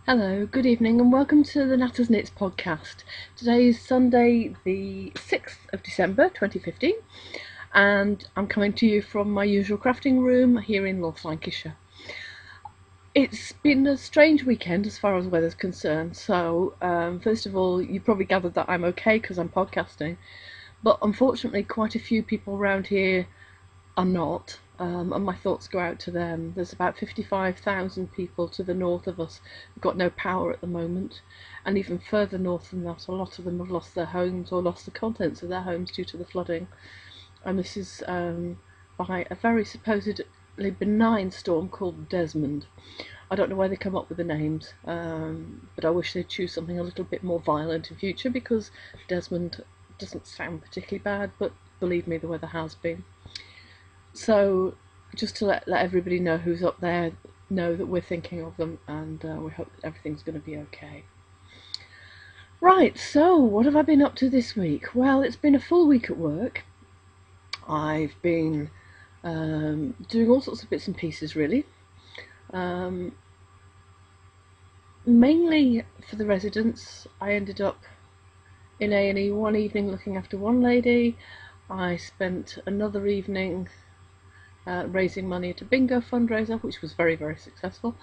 Hello, good evening, and welcome to the Knatters Knits podcast. Today is Sunday, the 6th of December 2015, and I'm coming to you from my usual crafting room here in North Lancashire. It's been a strange weekend as far as weather's concerned, so first of all, you probably gathered that I'm okay because I'm podcasting, but unfortunately, quite a few people around here are not, and my thoughts go out to them. There's about 55,000 people to the north of us who've got no power at the moment, and even further north than that, a lot of them have lost their homes or lost the contents of their homes due to the flooding. And this is by a very supposedly benign storm called Desmond. I don't know where they come up with the names, but I wish they'd choose something a little bit more violent in future, because Desmond doesn't sound particularly bad, but believe me, the weather has been. So just to let everybody know who's up there know that we're thinking of them, and we hope that everything's going to be okay. Right, so what have I been up to this week? Well, it's been a full week at work. I've been doing all sorts of bits and pieces, really. Mainly for the residents. I ended up in A&E one evening looking after one lady. I spent another evening raising money at a bingo fundraiser, which was very, very successful.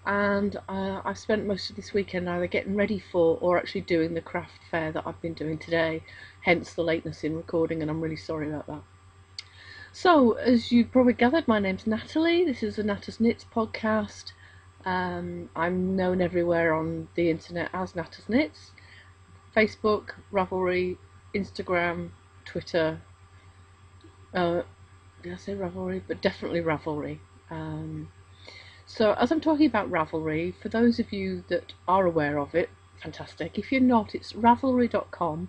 And I've spent most of this weekend either getting ready for or actually doing the craft fair that I've been doing today, hence the lateness in recording, and I'm really sorry about that. So, as you probably gathered, my name's Natalie. This is the Knatters Knits podcast. I'm known everywhere on the internet as Knatters Knits. Facebook, Ravelry, Instagram, Twitter. Did I say Ravelry? But definitely Ravelry. So as I'm talking about Ravelry, for those of you that are aware of it, fantastic. If you're not, it's ravelry.com.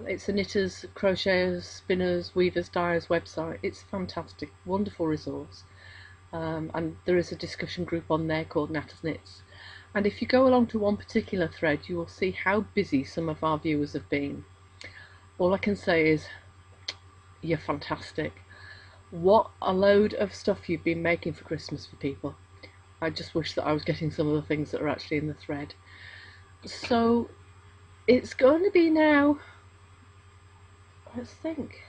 It's a knitters, crocheters, spinners, weavers, dyers website. It's a fantastic, wonderful resource. And there is a discussion group on there called Knatters Knits. And if you go along to one particular thread, you will see how busy some of our viewers have been. All I can say is, you're fantastic. What a load of stuff you've been making for Christmas for people. I just wish that I was getting some of the things that are actually in the thread. So it's going to be now, let's think,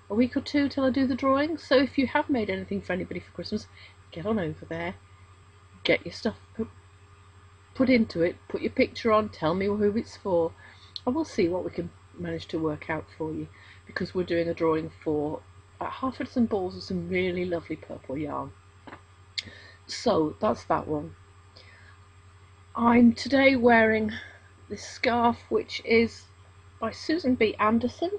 a week or two till I do the drawings. So if you have made anything for anybody for Christmas, get on over there, get your stuff put into it, put your picture on, tell me who it's for, and we'll see what we can manage to work out for you, because we're doing a drawing for half a dozen balls of some really lovely purple yarn. So that's that one. I'm today wearing this scarf, which is by Susan B. Anderson,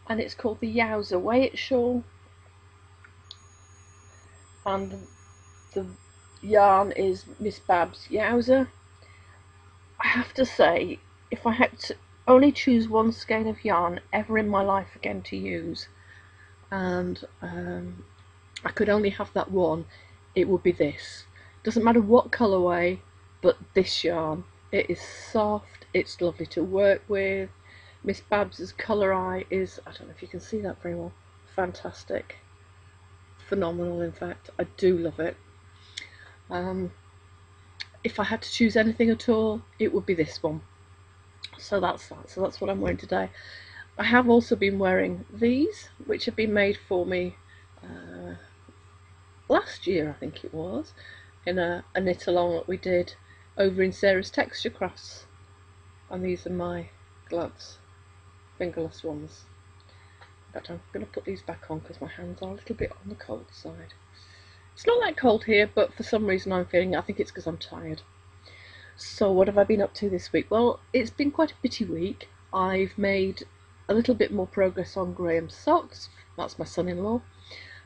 and it's called the Yowza Weigh It Shawl, and the yarn is Miss Babs Yowza. I have to say, if I had to only choose one skein of yarn ever in my life again to use, and I could only have that one, it would be this. Doesn't matter what colourway, but this yarn. It is soft, it's lovely to work with. Miss Babs's colour eye is, I don't know if you can see that very well, fantastic. Phenomenal, in fact. I do love it. If I had to choose anything at all, it would be this one. So that's that. So that's what I'm wearing today. I have also been wearing these, which have been made for me last year, I think it was, in a knit along that we did over in Sarah's Texture Crafts. And these are my gloves, fingerless ones. But I'm going to put these back on because my hands are a little bit on the cold side. It's not that cold here, but for some reason I think it's because I'm tired. So what have I been up to this week? Well, it's been quite a bitty week. I've made a little bit more progress on Graham's socks. That's my son-in-law.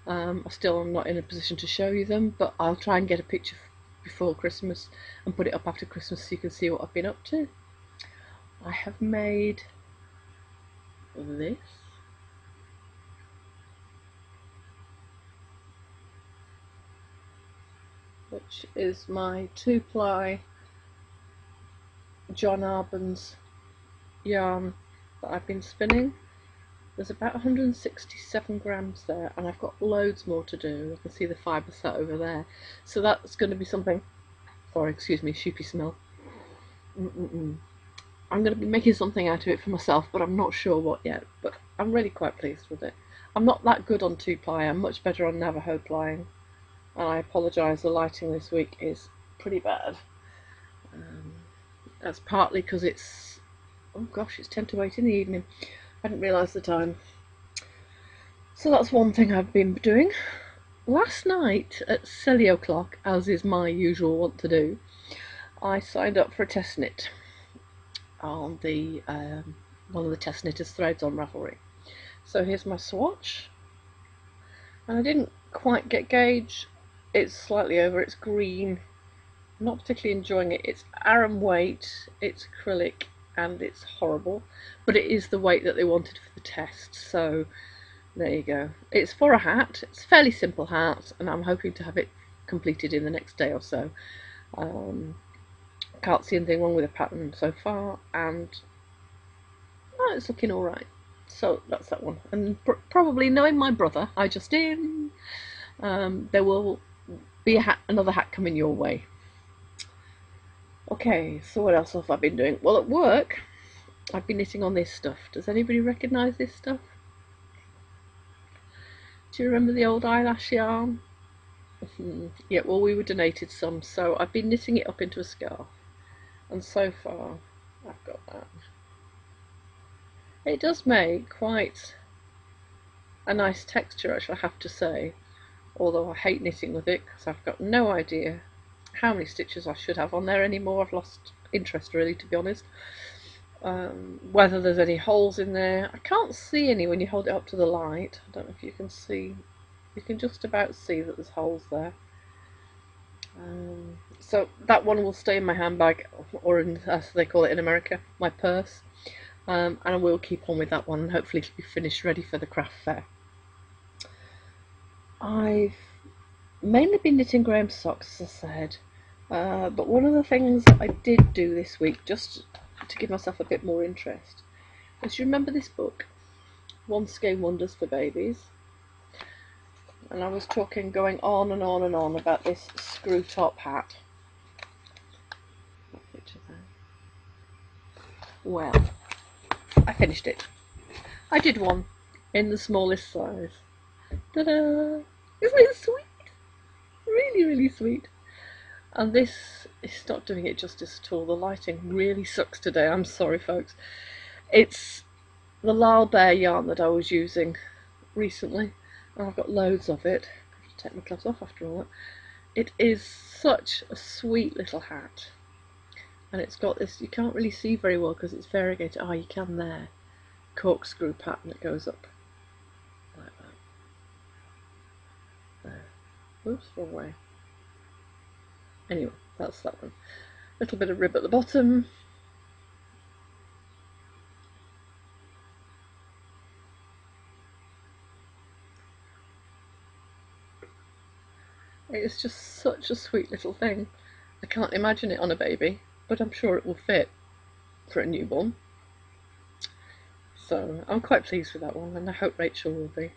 I still am not in a position to show you them, but I'll try and get a picture before Christmas and put it up after Christmas so you can see what I've been up to. I have made this. Which is my 2-ply John Arbon's yarn that I've been spinning. There's about 167 grams there, and I've got loads more to do. I can see the fibre set over there. So that's going to be something Sorry, excuse me, sheepy smell. I'm going to be making something out of it for myself, but I'm not sure what yet. But I'm really quite pleased with it. I'm not that good on 2-ply. I'm much better on Navajo plying. And I apologise, the lighting this week is pretty bad. That's partly because it's, oh gosh, it's 10 to 8 in the evening. I didn't realise the time. So that's one thing I've been doing. Last night at silly o'clock, as is my usual wont to do, I signed up for a test knit on the one of the test knitters threads on Ravelry. So here's my swatch, and I didn't quite get gauge. It's slightly over, it's green. I'm not particularly enjoying it. It's aram weight, it's acrylic, and it's horrible, but it is the weight that they wanted for the test, so there you go. It's for a hat. It's a fairly simple hat, and I'm hoping to have it completed in the next day or so. Can't see anything wrong with the pattern so far, and it's looking alright. So that's that one. And probably, knowing my brother, there will be another hat coming your way. Okay, so what else have I been doing? Well, at work, I've been knitting on this stuff. Does anybody recognise this stuff? Do you remember the old eyelash yarn? Yeah, well, we were donated some, so I've been knitting it up into a scarf. And so far, I've got that. It does make quite a nice texture, actually, I have to say. Although I hate knitting with it, because I've got no idea how many stitches I should have on there anymore. I've lost interest, really, to be honest. Whether there's any holes in there. I can't see any when you hold it up to the light. I don't know if you can see. You can just about see that there's holes there. So that one will stay in my handbag, or in, as they call it in America, my purse. And I will keep on with that one, and hopefully it'll be finished ready for the craft fair. I've mainly been knitting Graham's socks, as I said, but one of the things that I did do this week, just to give myself a bit more interest, is, you remember this book, One Skein Wonders for Babies? And I was going on and on and on about this Screwtop hat. That picture there. Well, I finished it. I did one in the smallest size. Ta-da! Isn't it sweet? Really, really sweet. And this is not doing it justice at all. The lighting really sucks today. I'm sorry, folks. It's the Lal Bear yarn that I was using recently, and I've got loads of it. I have to take my gloves off after all that. It is such a sweet little hat, and it's got this, you can't really see very well because it's variegated. Oh, you can there. Corkscrew pattern that goes up like that. There. Oops, wrong way. Anyway, that's that one. Little bit of rib at the bottom. It's just such a sweet little thing. I can't imagine it on a baby, but I'm sure it will fit for a newborn. So I'm quite pleased with that one, and I hope Rachel will be.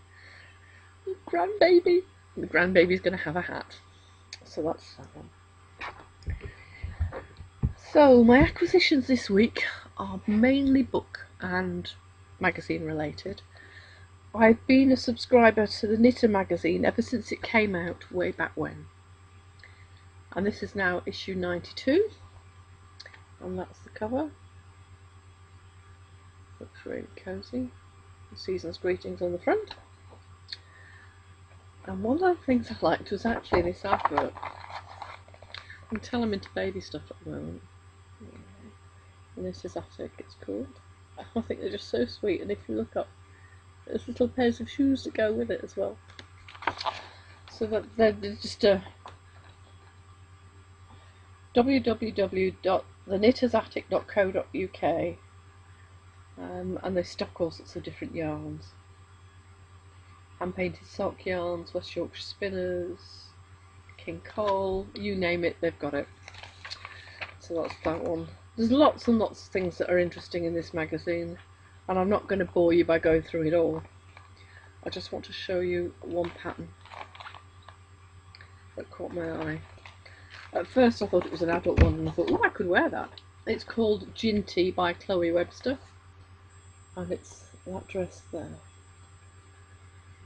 Grandbaby! The grandbaby's going to have a hat. So that's that one. So my acquisitions this week are mainly book and magazine related. I've been a subscriber to the Knitter magazine ever since it came out way back when. And this is now issue 92. And that's the cover. Looks really cosy. Season's greetings on the front. And one of the things I liked was actually this advert. You can tell I'm into baby stuff at the moment. And this is Attic, it's called. I think they're just so sweet, and if you look up, there's little pairs of shoes that go with it as well. So that they're just www.thenittersattic.co.uk, and they stock all sorts of different yarns. Hand painted sock yarns, West Yorkshire spinners, King Cole, you name it, they've got it. So that's that one. There's lots and lots of things that are interesting in this magazine, and I'm not going to bore you by going through it all. I just want to show you one pattern that caught my eye. At first I thought it was an adult one, and I thought, oh, I could wear that. It's called Ginty by Chloe Webster, and it's that dress there.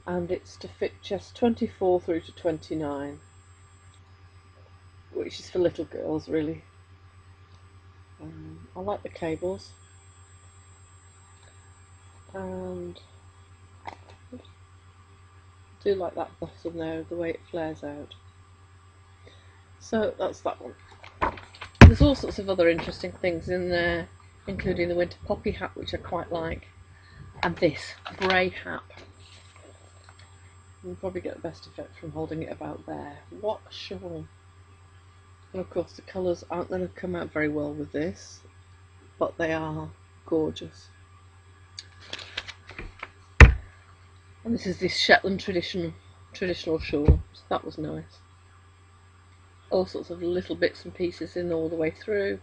And it's to fit chest 24 through to 29, which is for little girls, really. I like the cables, and I do like that bottom there, the way it flares out. So that's that one. There's all sorts of other interesting things in there, including the winter poppy hat, which I quite like, and this grey hat. You'll probably get the best effect from holding it about there. What a shawl! And of course the colours aren't going to come out very well with this, but they are gorgeous. And this is this Shetland traditional shawl, so that was nice. All sorts of little bits and pieces in all the way through.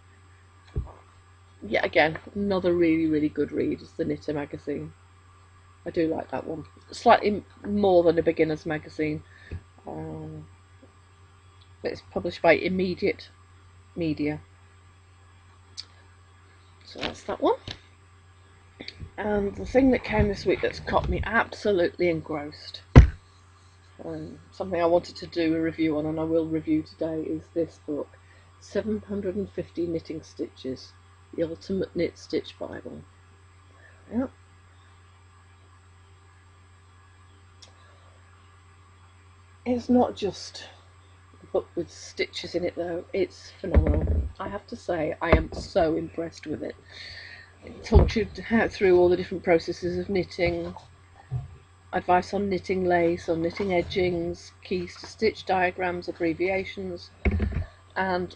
Yet again, another really good read is the Knitter magazine. I do like that one. Slightly more than a beginner's magazine. It's published by Immediate Media. So that's that one. And the thing that came this week that's got me absolutely engrossed, something I wanted to do a review on, and I will review today, is this book, 750 Knitting Stitches, the Ultimate Knit Stitch Bible. Yep. It's not just a book with stitches in it though, it's phenomenal. I have to say, I am so impressed with it. It talks you through all the different processes of knitting, advice on knitting lace, on knitting edgings, keys to stitch diagrams, abbreviations, and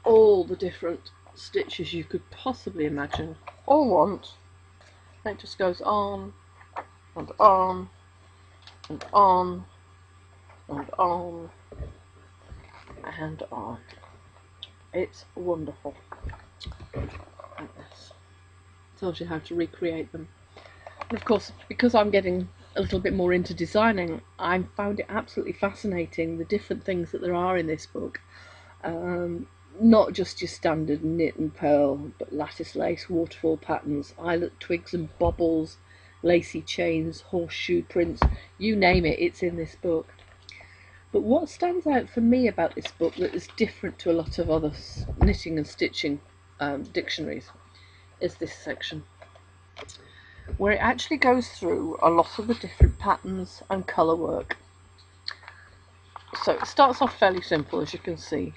all the different stitches you could possibly imagine or want. And it just goes on and on and on and on and on. It's wonderful. Like this. Tells you how to recreate them. And of course, because I'm getting a little bit more into designing, I found it absolutely fascinating, the different things that there are in this book. Not just your standard knit and purl, but lattice lace, waterfall patterns, eyelet twigs and bobbles, lacy chains, horseshoe prints, you name it, it's in this book. But what stands out for me about this book that is different to a lot of other knitting and stitching dictionaries is this section, where it actually goes through a lot of the different patterns and colour work. So it starts off fairly simple, as you can see,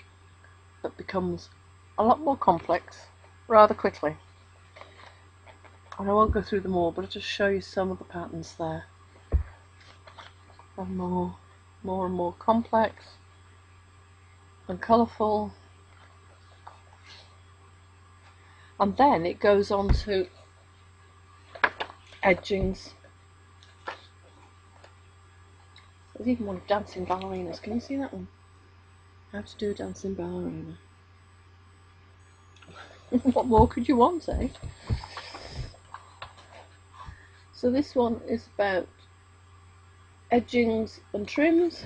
but becomes a lot more complex rather quickly. And I won't go through them all, but I'll just show you some of the patterns there. And more and more complex and colourful. And then it goes on to edgings. There's even one of dancing ballerinas. Can you see that one? How to do a dancing ballerina. What more could you want, eh? So this one is about edgings and trims.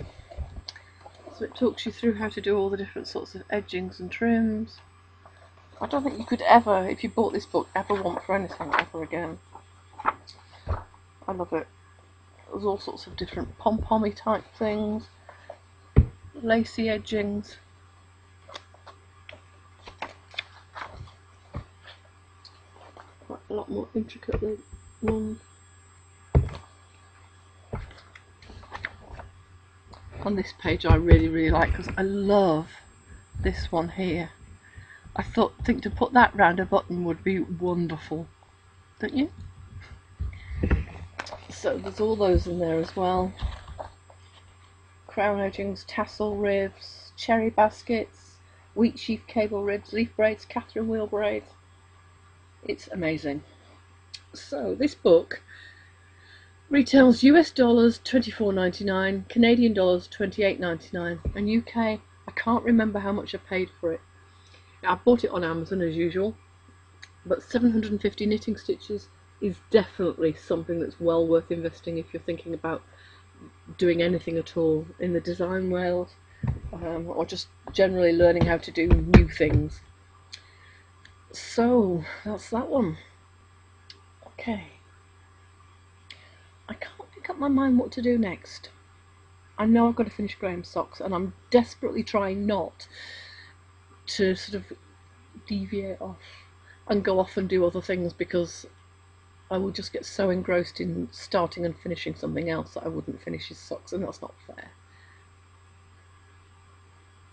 So it talks you through how to do all the different sorts of edgings and trims. I don't think you could ever, if you bought this book, ever want for anything ever again. I love it. There's all sorts of different pom-pommy type things, lacy edgings. Quite a lot more intricately one. On this page I really like, because I love this one here. I think to put that round a button would be wonderful, don't you? So there's all those in there as well. Crown edgings, tassel ribs, cherry baskets, wheat sheaf cable ribs, leaf braids, Catherine wheel braids. It's amazing. So this book retails US dollars $24.99, Canadian dollars $28.99, and UK, I can't remember how much I paid for it. I bought it on Amazon as usual, but 750 knitting stitches is definitely something that's well worth investing if you're thinking about doing anything at all in the design world, or just generally learning how to do new things. So that's that one. Okay. I can't make up my mind what to do next. I know I've got to finish Graham's socks, and I'm desperately trying not to sort of deviate off and go off and do other things, because I would just get so engrossed in starting and finishing something else that I wouldn't finish his socks, and that's not fair.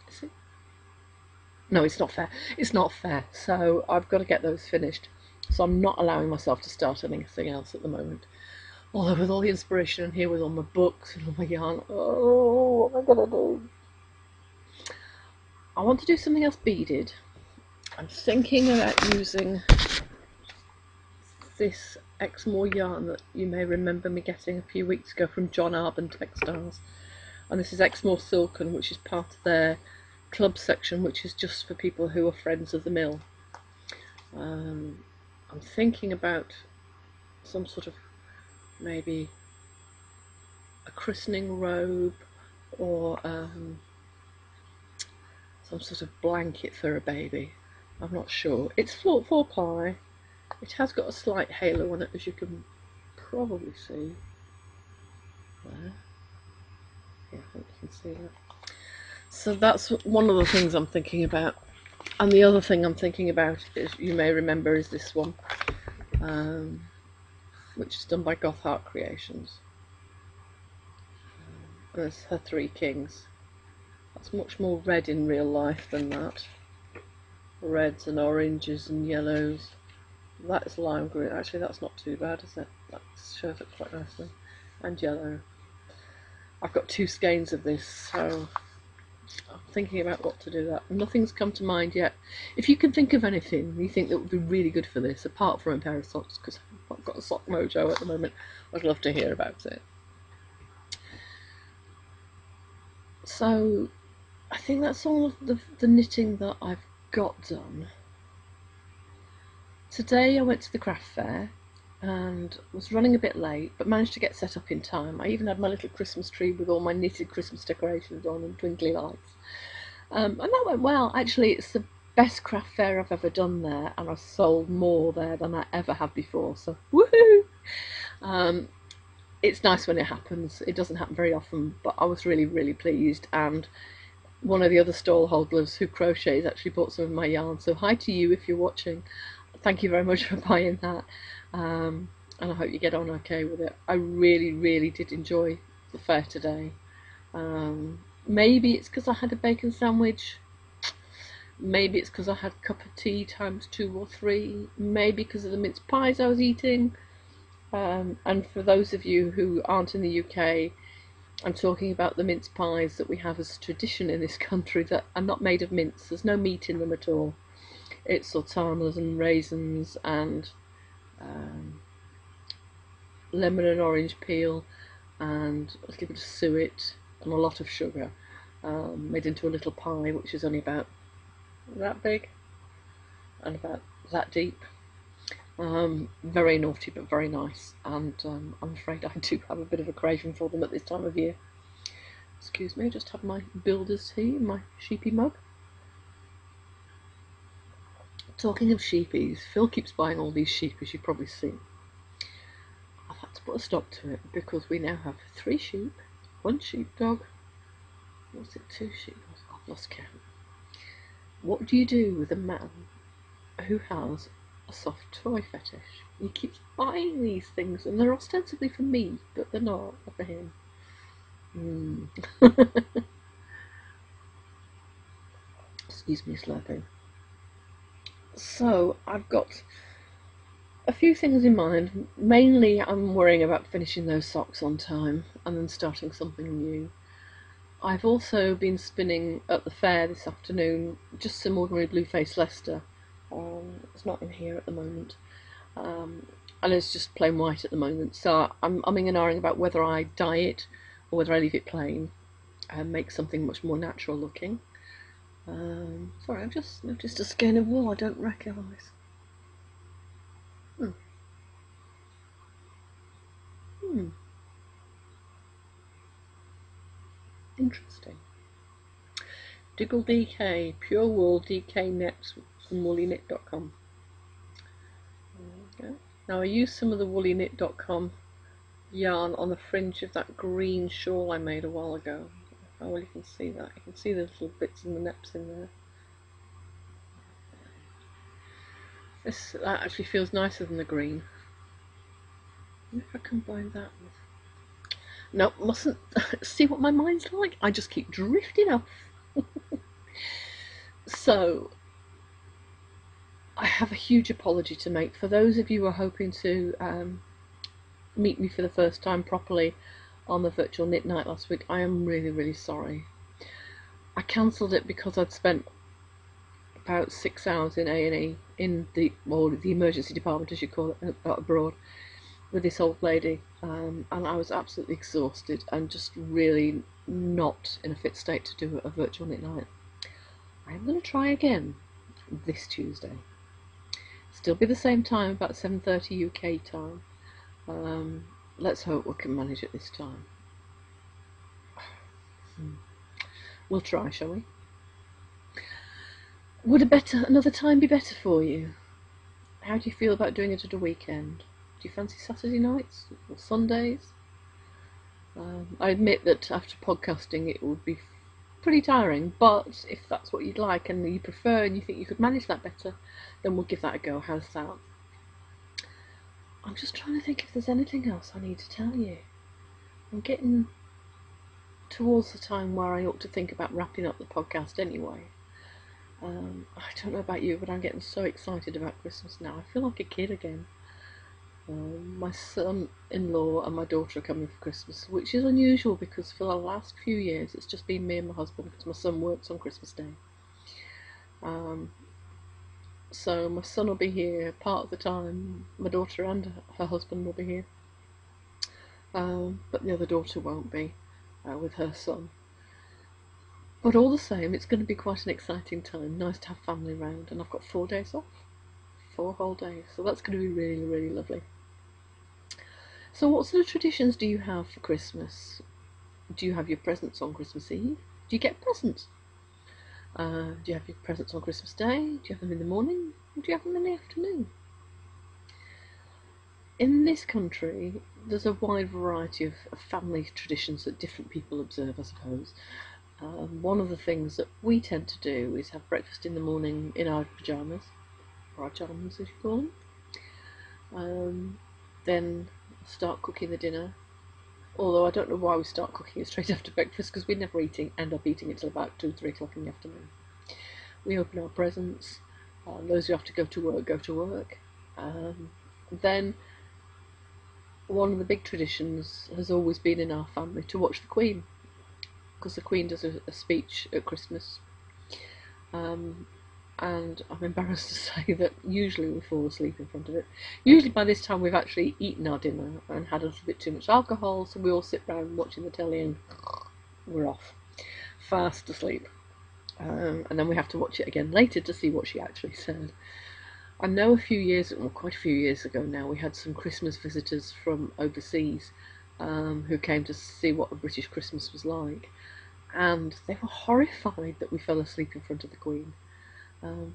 Is it? No, it's not fair. It's not fair. So I've got to get those finished. So I'm not allowing myself to start anything else at the moment. Although with all the inspiration in here, with all my books and all my yarn, oh, what am I going to do? I want to do something else beaded. I'm thinking about using this Exmoor yarn that you may remember me getting a few weeks ago from John Arbon Textiles. And this is Exmoor Silken, which is part of their club section, which is just for people who are friends of the mill. I'm thinking about some sort of, maybe a christening robe, or some sort of blanket for a baby. I'm not sure. It's 4-ply. It has got a slight halo on it, as you can probably see there. Yeah, I think you can see that. So that's one of the things I'm thinking about. And the other thing I'm thinking about, is, you may remember, is this one, which is done by Goth Heart Creations. And it's her Three Kings. That's much more red in real life than that. Reds and oranges and yellows. That's lime green. Actually, that's not too bad, is it? That shows up quite nicely. And yellow. I've got 2 skeins of this, so I'm thinking about what to do that. Nothing's come to mind yet. If you can think of anything you think that would be really good for this, apart from a pair of socks, because I've got a sock mojo at the moment, I'd love to hear about it. So I think that's all of the knitting that I've got done. Today I went to the craft fair and was running a bit late, but managed to get set up in time. I even had my little Christmas tree with all my knitted Christmas decorations on and twinkly lights. And that went well. Actually, it's the best craft fair I've ever done there, and I've sold more there than I ever have before, so woohoo! It's nice when it happens. It doesn't happen very often, but I was really, really pleased. And one of the other stall holders who crochets actually bought some of my yarn, so hi to you if you're watching. Thank you very much for buying that, and I hope you get on okay with it. I really, really did enjoy the fair today. Maybe it's because I had a bacon sandwich, maybe it's because I had a cup of tea times 2 or 3, maybe because of the mince pies I was eating. And for those of you who aren't in the UK, I'm talking about the mince pies that we have as tradition in this country that are not made of mince. There's no meat in them at all. It's sultanas and raisins and lemon and orange peel and a little bit of suet and a lot of sugar, made into a little pie, which is only about that big and about that deep. Very naughty but very nice, and I'm afraid I do have a bit of a craving for them at this time of year. Excuse me, I just have my builder's tea in my sheepy mug. Talking of sheepies, Phil keeps buying all these sheep, as you've probably seen. I've had to put a stop to it because we now have 3 sheep, 1 sheepdog, what's it, 2 sheep? I've lost count. What do you do with a man who has a soft toy fetish? He keeps buying these things, and they're ostensibly for me, but they're not, they're for him. Excuse me, slurping. So I've got a few things in mind. Mainly I'm worrying about finishing those socks on time and then starting something new. I've also been spinning at the fair this afternoon just some ordinary blue face Leicester. It's not in here at the moment, and it's just plain white at the moment, so I'm umming and ahhing about whether I dye it or whether I leave it plain and make something much more natural looking. Sorry, I've just noticed a skein of wool I don't recognise. Interesting. Diggle DK, pure wool DK nets from woollyKnit.com. Okay. Now I used some of the woollyKnit.com yarn on the fringe of that green shawl I made a while ago. How well you can see that. You can see the little bits and the neps in there. This actually feels nicer than the green. If I combine that with... No, mustn't see what my mind's like. I just keep drifting off. So, I have a huge apology to make for those of you who are hoping to meet me for the first time properly on the virtual knit night last week. I am really sorry. I cancelled it because I'd spent about 6 hours in A&E in the emergency department, as you call it, abroad, with this old lady, and I was absolutely exhausted and just really not in a fit state to do a virtual knit night. I am going to try again this Tuesday. Still be the same time, about 7:30 UK time. Let's hope we can manage it this time. We'll try, shall we? Would another time be better for you? How do you feel about doing it at a weekend? Do you fancy Saturday nights or Sundays? I admit that after podcasting it would be pretty tiring, but if that's what you'd like and you prefer and you think you could manage that better, then we'll give that a go. How's that? I'm just trying to think if there's anything else I need to tell you. I'm getting towards the time where I ought to think about wrapping up the podcast anyway. I don't know about you, but I'm getting so excited about Christmas now. I feel like a kid again. My son-in-law and my daughter are coming for Christmas, which is unusual because for the last few years it's just been me and my husband because my son works on Christmas Day. So my son will be here part of the time, my daughter and her husband will be here, but the other daughter won't be with her son. But all the same, it's going to be quite an exciting time. Nice to have family around, and I've got 4 days off. 4 whole days, so that's going to be really lovely. So what sort of traditions do you have for Christmas? Do you have your presents on Christmas Eve? Do you get presents? Do you have your presents on Christmas Day? Do you have them in the morning? Or do you have them in the afternoon? In this country, there's a wide variety of family traditions that different people observe, I suppose. One of the things that we tend to do is have breakfast in the morning in our pyjamas, or our pajamas as you call them. Then start cooking the dinner, although I don't know why we start cooking it straight after breakfast, because we never end up eating it till about 2-3 o'clock in the afternoon. We open our presents, those who have to go to work. Then one of the big traditions has always been in our family to watch the Queen, because the Queen does a speech at Christmas, and I'm embarrassed to say that usually we fall asleep in front of it. Usually by this time we've actually eaten our dinner and had a little bit too much alcohol, so we all sit round watching the telly and we're off, fast asleep. And then we have to watch it again later to see what she actually said. I know quite a few years ago now, we had some Christmas visitors from overseas who came to see what a British Christmas was like, and they were horrified that we fell asleep in front of the Queen,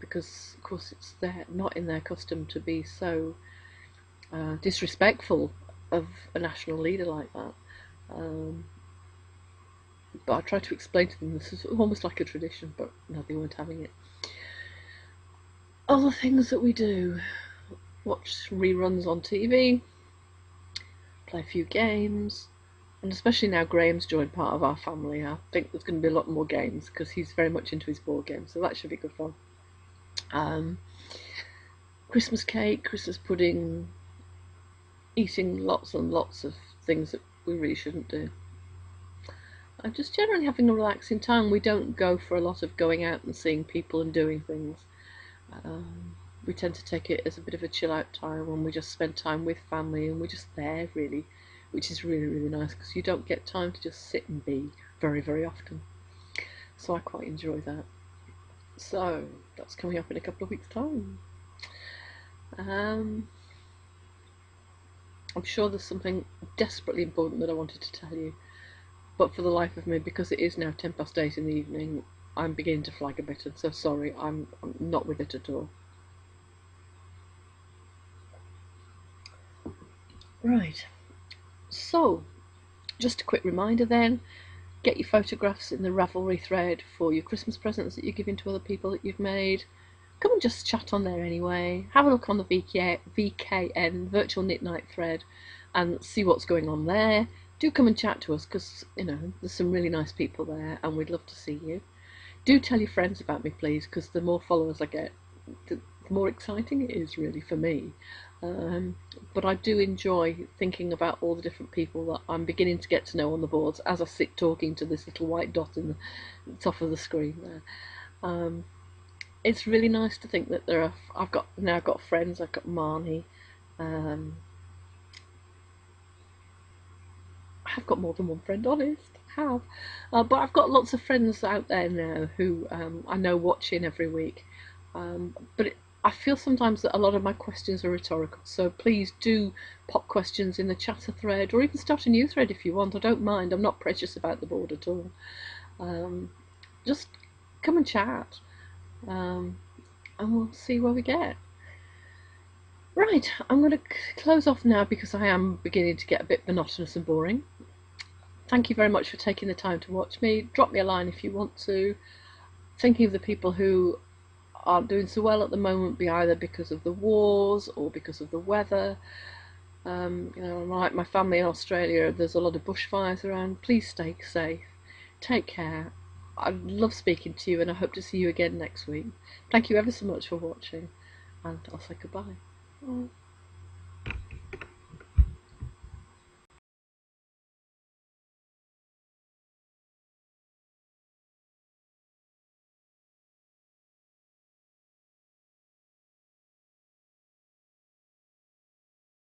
because of course it's not in their custom to be so disrespectful of a national leader like that. But I tried to explain to them this is almost like a tradition, but no, they weren't having it. Other things that we do: watch reruns on TV, play a few games, and especially now Graham's joined part of our family, I think there's going to be a lot more games because he's very much into his board games, so that should be good fun. Christmas cake, Christmas pudding, eating lots and lots of things that we really shouldn't do. Just generally having a relaxing time. We don't go for a lot of going out and seeing people and doing things. We tend to take it as a bit of a chill out time when we just spend time with family and we're just there really, which is really nice because you don't get time to just sit and be very often. So I quite enjoy that. So that's coming up in a couple of weeks' time. I'm sure there's something desperately important that I wanted to tell you, but for the life of me, because it is now 8:10 in the evening, I'm beginning to flag a bit, and so sorry, I'm not with it at all. Right, so just a quick reminder then, get your photographs in the Ravelry thread for your Christmas presents that you're giving to other people that you've made. Come and just chat on there anyway. Have a look on the VKN Virtual Knit Night thread and see what's going on there. Do come and chat to us, because there's some really nice people there and we'd love to see you. Do tell your friends about me, please, because the more followers I get, the more exciting it is, really, for me. But I do enjoy thinking about all the different people that I'm beginning to get to know on the boards as I sit talking to this little white dot in the top of the screen there. It's really nice to think that I've got friends. I've got Marnie. I've got more than one friend, honest. I have. But I've got lots of friends out there now who I know watching every week. I feel sometimes that a lot of my questions are rhetorical, so please do pop questions in the chatter thread, or even start a new thread if you want. I don't mind. I'm not precious about the board at all. Just come and chat, and we'll see where we get. Right, I'm going to close off now because I am beginning to get a bit monotonous and boring. Thank you very much for taking the time to watch me. Drop me a line if you want to. Thinking of the people who aren't doing so well at the moment, be either because of the wars or because of the weather. Like my family in Australia, there's a lot of bushfires around. Please stay safe. Take care. I love speaking to you, and I hope to see you again next week. Thank you ever so much for watching, and I'll say goodbye. Bye.